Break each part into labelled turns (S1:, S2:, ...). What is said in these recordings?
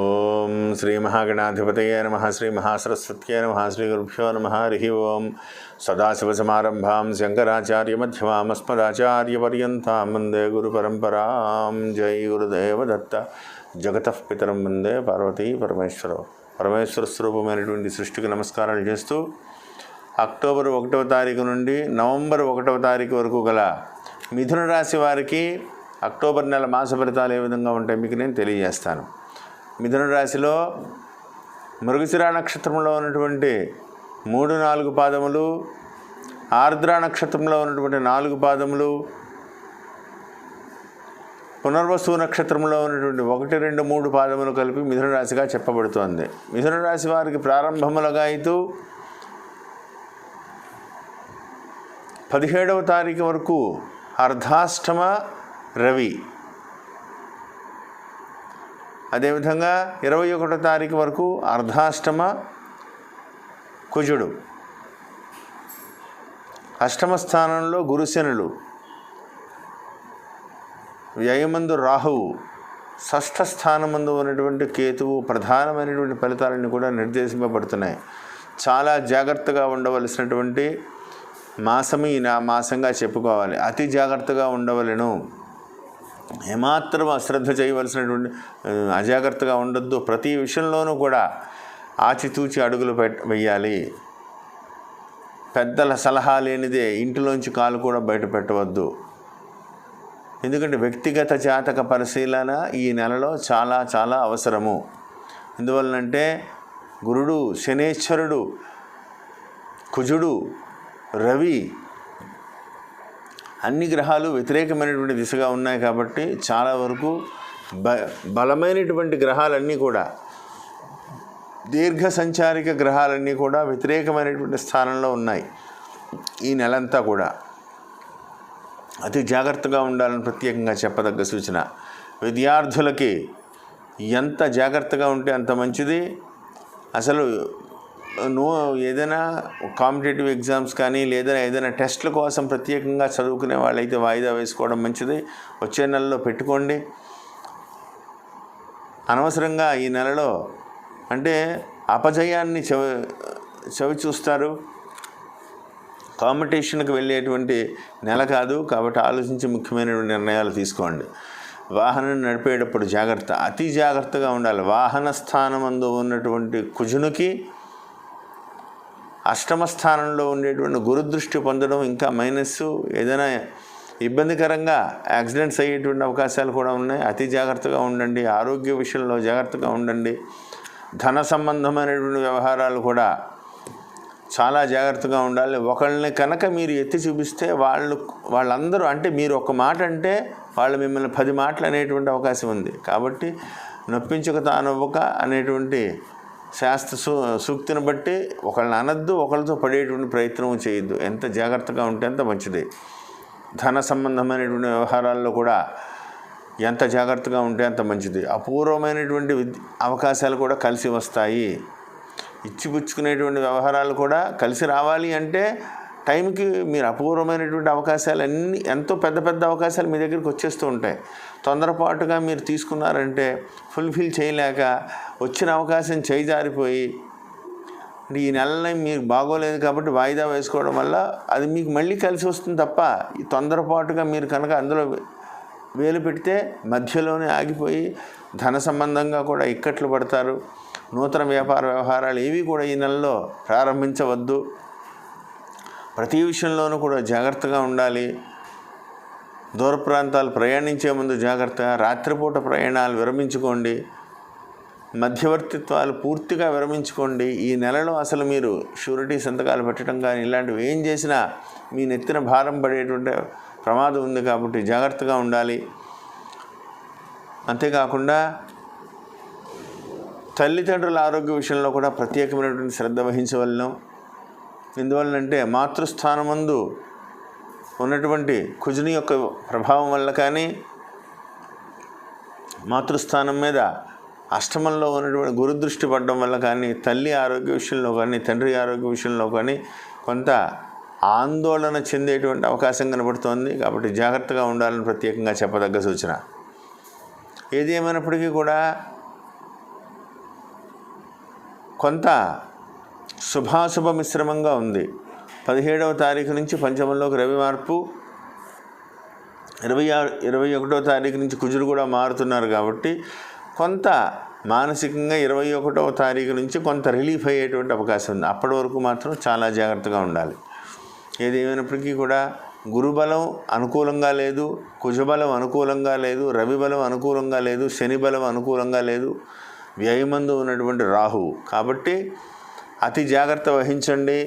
S1: ఓం శ్రీ మహాగణాధిపతయే నమః. శ్రీ మహాసరస్వత్యై నమః. శ్రీ గురుభ్యో నమః. హరి ఓం. సదాశివసమారంభాం శంకరాచార్యమధ్యమాం అస్మదాచార్యపర్యంతాం వందే గురుపరంపరాం. జై గురుదేవదత్త. జగతః పితరం వందే పార్వతీ పరమేశ్వరం. పరమేశ్వర స్వరూపమైనటువంటి సృష్టికి నమస్కారాలు చేస్తూ అక్టోబర్ 1వ తారీఖు నుండి నవంబర్ 1వ తారీఖు వరకు గల మిథున రాశి వారికి అక్టోబర్ నెల మాస ఫలితాలు ఏ విధంగా ఉంటాయి మీకు నేను తెలియజేస్తాను. మిథున రాశిలో మృగశిర నక్షత్రంలో ఉన్నటువంటి 3-4 పాదములు, ఆర్ద్ర నక్షత్రంలో ఉన్నటువంటి 4 పాదములు, పునర్వసు నక్షత్రంలో ఉన్నటువంటి 1, 2, 3 పాదములు కలిపి మిథున రాశిగా చెప్పబడుతోంది. మిథున రాశి వారికి ప్రారంభములుగా అయితే 17వ తారీఖు వరకు అర్ధాష్టమ రవి, అదేవిధంగా 21వ తారీఖు వరకు అర్ధాష్టమ కుజుడు, అష్టమ స్థానంలో గురుశనులు, వ్యయమందు రాహువు, షష్ఠ స్థానమందు ఉన్నటువంటి కేతువు ప్రధానమైనటువంటి ఫలితాలన్నీ కూడా నిర్దేశింపబడుతున్నాయి. చాలా జాగ్రత్తగా ఉండవలసినటువంటి మాసము ఈ మాసంగా చెప్పుకోవాలి. అతి జాగ్రత్తగా ఉండవలెను. ఏమాత్రం అశ్రద్ధ చేయవలసినటువంటి అజాగ్రత్తగా ఉండొద్దు. ప్రతి విషయంలోనూ కూడా ఆచితూచి అడుగులు వెయ్యాలి. పెద్దల సలహా లేనిదే ఇంటిలోంచి కాలు కూడా బయట పెట్టవద్దు. ఎందుకంటే వ్యక్తిగత జాతక పరిశీలన ఈ నెలలో చాలా చాలా అవసరము. ఎందువలనంటే గురుడు, శనేశ్వరుడు, కుజుడు, రవి అన్ని గ్రహాలు వ్యతిరేకమైనటువంటి దిశగా ఉన్నాయి. కాబట్టి చాలా వరకు బలమైనటువంటి గ్రహాలన్నీ కూడా, దీర్ఘ సంచారిక గ్రహాలన్నీ కూడా వ్యతిరేకమైనటువంటి స్థానంలో ఉన్నాయి. ఈ నెలంతా కూడా అతి జాగ్రత్తగా ఉండాలని ప్రత్యేకంగా చెప్పదగ్గ సూచన. విద్యార్థులకి ఎంత జాగ్రత్తగా ఉంటే అంత మంచిది. అసలు ఏదైనా కాంపిటేటివ్ ఎగ్జామ్స్ కానీ లేదా ఏదైనా టెస్ట్ల కోసం ప్రత్యేకంగా చదువుకునే వాళ్ళైతే వాయిదా వేసుకోవడం మంచిది. వచ్చే నెలలో పెట్టుకోండి. అనవసరంగా ఈ నెలలో అంటే అపజయాన్ని చవి చూస్తారు. కాంపిటీషన్కి వెళ్ళేటువంటి నెల కాదు. కాబట్టి ఆలోచించి ముఖ్యమైనటువంటి నిర్ణయాలు తీసుకోండి. వాహనం నడిపేటప్పుడు జాగ్రత్త, అతి జాగ్రత్తగా ఉండాలి. వాహన స్థానమందు ఉన్నటువంటి కుజునికి అష్టమ స్థానంలో ఉండేటువంటి గురుదృష్టి పొందడం ఇంకా మైనస్. ఏదైనా ఇబ్బందికరంగా యాక్సిడెంట్స్ అయ్యేటువంటి అవకాశాలు కూడా ఉన్నాయి. అతి జాగ్రత్తగా ఉండండి. ఆరోగ్య విషయంలో జాగ్రత్తగా ఉండండి. ధన సంబంధమైనటువంటి వ్యవహారాలు కూడా చాలా జాగ్రత్తగా ఉండాలి. ఒకళ్ళని కనుక మీరు ఎత్తి చూపిస్తే వాళ్ళందరూ అంటే మీరు ఒక మాట అంటే వాళ్ళు మిమ్మల్ని 10 మాటలు అనేటువంటి అవకాశం ఉంది. కాబట్టి నొప్పించక తానవ్వక అనేటువంటి శాస్త్ర సూక్తిని బట్టి ఒకళ్ళని అనద్దు, ఒకళ్ళతో పడేటువంటి ప్రయత్నం చేయొద్దు. ఎంత జాగ్రత్తగా ఉంటే అంత మంచిది. ధన సంబంధమైనటువంటి వ్యవహారాల్లో కూడా ఎంత జాగ్రత్తగా ఉంటే అంత మంచిది. అపూర్వమైనటువంటి అవకాశాలు కూడా కలిసి వస్తాయి. ఇచ్చిపుచ్చుకునేటువంటి వ్యవహారాలు కూడా కలిసి రావాలి అంటే టైంకి మీరు అపూర్వమైనటువంటి అవకాశాలు అన్నీ ఎంతో పెద్ద పెద్ద అవకాశాలు మీ దగ్గరికి వచ్చేస్తూ ఉంటాయి. తొందరపాటుగా మీరు తీసుకున్నారంటే ఫుల్ఫిల్ చేయలేక వచ్చిన అవకాశం చేజారిపోయి ఈ నెలని మీరు బాగోలేదు కాబట్టి వాయిదా వేసుకోవడం వల్ల అది మీకు మళ్ళీ కలిసి వస్తుంది తప్ప తొందరపాటుగా మీరు కనుక అందులో వేలు పెడితే మధ్యలోనే ఆగిపోయి ధన సంబంధంగా కూడా ఇక్కట్లు పడతారు. నూతన వ్యాపార వ్యవహారాలు ఏవి కూడా ఈ నెలలో ప్రారంభించవద్దు. ప్రతి విషయంలోనూ కూడా జాగ్రత్తగా ఉండాలి. దూర ప్రాంతాలు ప్రయాణించే ముందు జాగ్రత్త. రాత్రిపూట ప్రయాణాలు విరమించుకోండి. మధ్యవర్తిత్వాలు పూర్తిగా విరమించుకోండి. ఈ నెలలో అసలు మీరు షూరిటీ సంతకాలు పెట్టడం కానీ ఇలాంటివి ఏం చేసినా మీ నెత్తిన భారం పడేటువంటి ప్రమాదం ఉంది. కాబట్టి జాగ్రత్తగా ఉండాలి. అంతేకాకుండా తల్లిదండ్రుల ఆరోగ్య విషయంలో కూడా ప్రత్యేకమైనటువంటి శ్రద్ధ వహించవలను. ఎందువల్లంటే మాతృస్థానమందు ఉన్నటువంటి కుజుని యొక్క ప్రభావం వల్ల కానీ, మాతృస్థానం మీద అష్టమంలో ఉన్నటువంటి గురుదృష్టి పడడం వల్ల కానీ, తల్లి ఆరోగ్య విషయంలో కానీ తండ్రి ఆరోగ్య విషయంలో కానీ కొంత ఆందోళన చెందేటువంటి అవకాశం కనబడుతోంది. కాబట్టి జాగ్రత్తగా ఉండాలని ప్రత్యేకంగా చెప్పదగ్గ సూచన. ఏది ఏమైనప్పటికీ కూడా కొంత శుభాశుభ మిశ్రమంగా ఉంది. 17వ తారీఖు నుంచి పంచమంలోకి రవి మార్పు, 21వ తారీఖు నుంచి కుజుడు కూడా మారుతున్నారు కాబట్టి కొంత మానసికంగా 21వ తారీఖు నుంచి కొంత రిలీఫ్ అయ్యేటువంటి అవకాశం ఉంది. అప్పటి వరకు మాత్రం చాలా జాగ్రత్తగా ఉండాలి. ఏది ఏమైనప్పటికీ కూడా గురుబలం అనుకూలంగా లేదు, కుజబలం అనుకూలంగా లేదు, రవి బలం అనుకూలంగా లేదు, శని బలం అనుకూలంగా లేదు, వ్యయమందు ఉన్నటువంటి రాహువు. కాబట్టి అతి జాగ్రత్త వహించండి.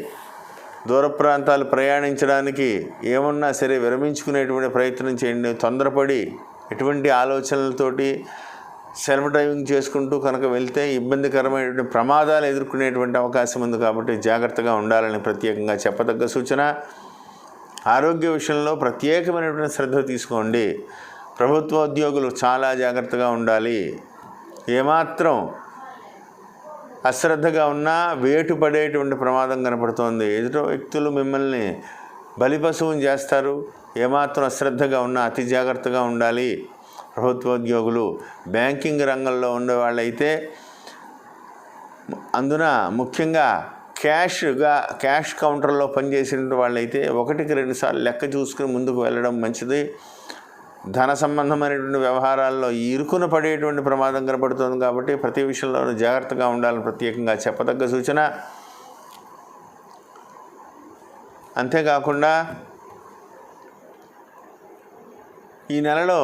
S1: దూర ప్రాంతాలు ప్రయాణించడానికి ఏమన్నా సరే విరమించుకునేటువంటి ప్రయత్నం చేయండి. తొందరపడి ఎటువంటి ఆలోచనలతోటి సెల్ఫ్ డ్రైవింగ్ చేసుకుంటూ కనుక వెళ్తే ఇబ్బందికరమైనటువంటి ప్రమాదాలు ఎదుర్కొనేటువంటి అవకాశం ఉంది. కాబట్టి జాగ్రత్తగా ఉండాలని ప్రత్యేకంగా చెప్పదగ్గ సూచన. ఆరోగ్య విషయంలో ప్రత్యేకమైనటువంటి శ్రద్ధ తీసుకోండి. ప్రభుత్వ ఉద్యోగులు చాలా జాగ్రత్తగా ఉండాలి. ఏమాత్రం అశ్రద్ధగా ఉన్నా వేటు పడేటువంటి ప్రమాదం కనపడుతోంది. ఎదుట వ్యక్తులు మిమ్మల్ని బలిపశువుని చేస్తారు. ఏమాత్రం అశ్రద్ధగా ఉన్నా అతి జాగ్రత్తగా ఉండాలి. ప్రభుత్వ ఉద్యోగులు, బ్యాంకింగ్ రంగంలో ఉండే వాళ్ళైతే అందున ముఖ్యంగా క్యాష్ కౌంటర్లో పనిచేసిన వాళ్ళైతే 1కి 2 సార్లు లెక్క చూసుకుని ముందుకు వెళ్ళడం మంచిది. ధన సంబంధమైనటువంటి వ్యవహారాల్లో ఇరుకున పడేటువంటి ప్రమాదం కనపడుతుంది. కాబట్టి ప్రతి విషయంలోనూ జాగ్రత్తగా ఉండాలని ప్రత్యేకంగా చెప్పదగ్గ సూచన. అంతేకాకుండా ఈ నెలలో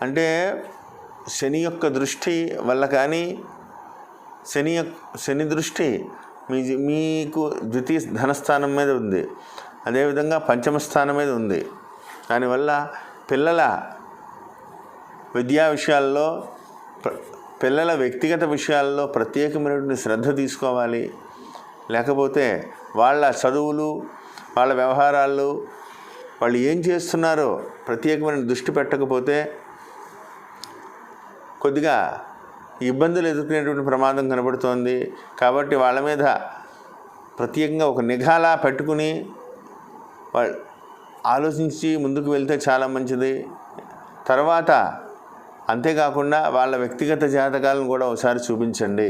S1: అంటే శని యొక్క దృష్టి వల్ల కానీ శని దృష్టి మీకు ద్వితీయ ధనస్థానం మీద ఉంది, అదేవిధంగా పంచమ స్థానం మీద ఉంది. దానివల్ల పిల్లల విద్యా విషయాల్లో, పిల్లల వ్యక్తిగత విషయాల్లో ప్రత్యేకమైనటువంటి శ్రద్ధ తీసుకోవాలి. లేకపోతే వాళ్ళ చదువులు, వాళ్ళ వ్యవహారాలు, వాళ్ళు ఏం చేస్తున్నారో ప్రత్యేకమైన దృష్టి పెట్టకపోతే కొద్దిగా ఇబ్బందులు ఎదుర్కొనేటువంటి ప్రమాదం కనబడుతోంది. కాబట్టి వాళ్ళ మీద ప్రత్యేకంగా ఒక నిఘాలా పెట్టుకుని వాళ్ళు ఆలోచించి ముందుకు వెళ్తే చాలా మంచిది. తర్వాత అంతేకాకుండా వాళ్ళ వ్యక్తిగత జాతకాలను కూడా ఒకసారి చూపించండి.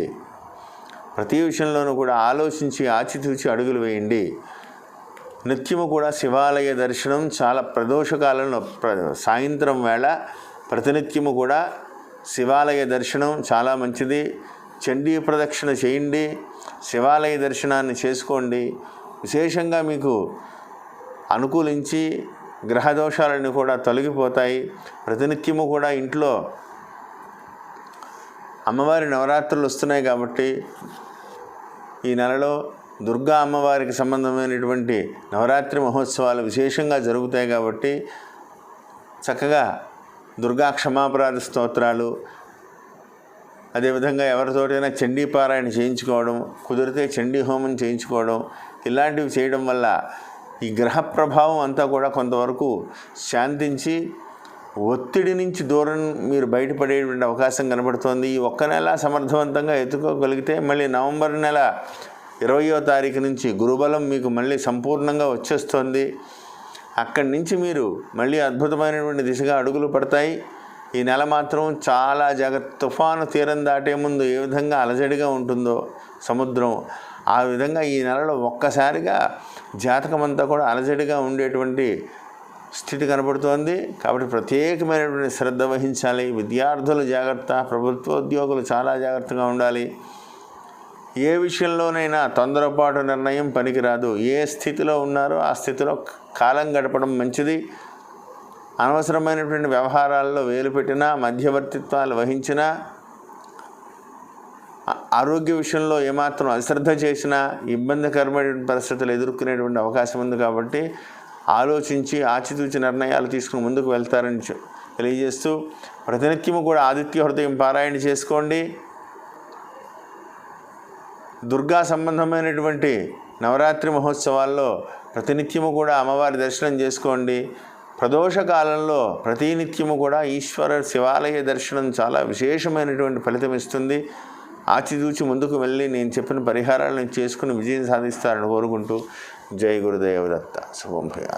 S1: ప్రతి విషయంలోనూ కూడా ఆలోచించి ఆచితూచి అడుగులు వేయండి. నిత్యము కూడా శివాలయ దర్శనం చాలా ప్రదోషకాలంలో సాయంత్రం వేళ ప్రతినిత్యము కూడా శివాలయ దర్శనం చాలా మంచిది. చండీ ప్రదక్షిణ చేయండి, శివాలయ దర్శనాన్ని చేసుకోండి. విశేషంగా మీకు అనుకూలించి గ్రహదోషాలన్నీ కూడా తొలగిపోతాయి. ప్రతినిత్యము కూడా ఇంట్లో అమ్మవారి నవరాత్రులు వస్తున్నాయి కాబట్టి ఈ నెలలో దుర్గా అమ్మవారికి సంబంధమైనటువంటి నవరాత్రి మహోత్సవాలు విశేషంగా జరుగుతాయి. కాబట్టి చక్కగా దుర్గా క్షమాపరాధ స్తోత్రాలు, అదేవిధంగా ఎవరితోటైనా చండీ పారాయణ చేయించుకోవడం, కుదిరితే చండీ హోమం చేయించుకోవడం, ఇలాంటివి చేయడం వల్ల ఈ గ్రహ ప్రభావం అంతా కూడా కొంతవరకు శాంతించి ఒత్తిడి నుంచి దూరం మీరు బయటపడేటువంటి అవకాశం కనబడుతోంది. ఈ ఒక్క నెల సమర్థవంతంగా ఎత్తుకోగలిగితే మళ్ళీ నవంబర్ నెల 20వ తారీఖు నుంచి గురుబలం మీకు మళ్ళీ సంపూర్ణంగా వచ్చేస్తుంది. అక్కడి నుంచి మీరు మళ్ళీ అద్భుతమైనటువంటి దిశగా అడుగులు పడతాయి. ఈ నెల మాత్రం చాలా జాగ్రత్త. తుఫాను తీరం దాటే ముందు ఏ విధంగా అలజడిగా ఉంటుందో సముద్రం, ఆ విధంగా ఈ నెలలో ఒక్కసారిగా జాతకం అంతా కూడా అలజడిగా ఉండేటువంటి స్థితి కనబడుతోంది. కాబట్టి ప్రత్యేకమైనటువంటి శ్రద్ధ వహించాలి. విద్యార్థులు జాగ్రత్త, ప్రభుత్వోద్యోగులు చాలా జాగ్రత్తగా ఉండాలి. ఏ విషయంలోనైనా తొందరపాటు నిర్ణయం పనికిరాదు. ఏ స్థితిలో ఉన్నారో ఆ స్థితిలో కాలం గడపడం మంచిది. అనవసరమైనటువంటి వ్యవహారాల్లో వేలు పెట్టినా, మధ్యవర్తిత్వాలు వహించినా, ఆరోగ్య విషయంలో ఏమాత్రం అశ్రద్ధ చేసినా ఇబ్బందికరమైనటువంటి పరిస్థితులు ఎదుర్కొనేటువంటి అవకాశం ఉంది. కాబట్టి ఆలోచించి ఆచితూచి నిర్ణయాలు తీసుకుని ముందుకు వెళ్తారని తెలియజేస్తూ ప్రతినిత్యము కూడా ఆదిత్య హృదయం పారాయణ చేసుకోండి. దుర్గా సంబంధమైనటువంటి నవరాత్రి మహోత్సవాల్లో ప్రతినిత్యము కూడా అమ్మవారి దర్శనం చేసుకోండి. ప్రదోష కాలంలో ప్రతినిత్యము కూడా ఈశ్వర శివాలయ దర్శనం చాలా విశేషమైనటువంటి ఫలితం ఇస్తుంది. ఆచితూచి ముందుకు వెళ్ళి నేను చెప్పిన పరిహారాలను చేసుకుని విజయం సాధిస్తారని కోరుకుంటూ జై గురుదేవ దత్త. శుభం భూయాత్.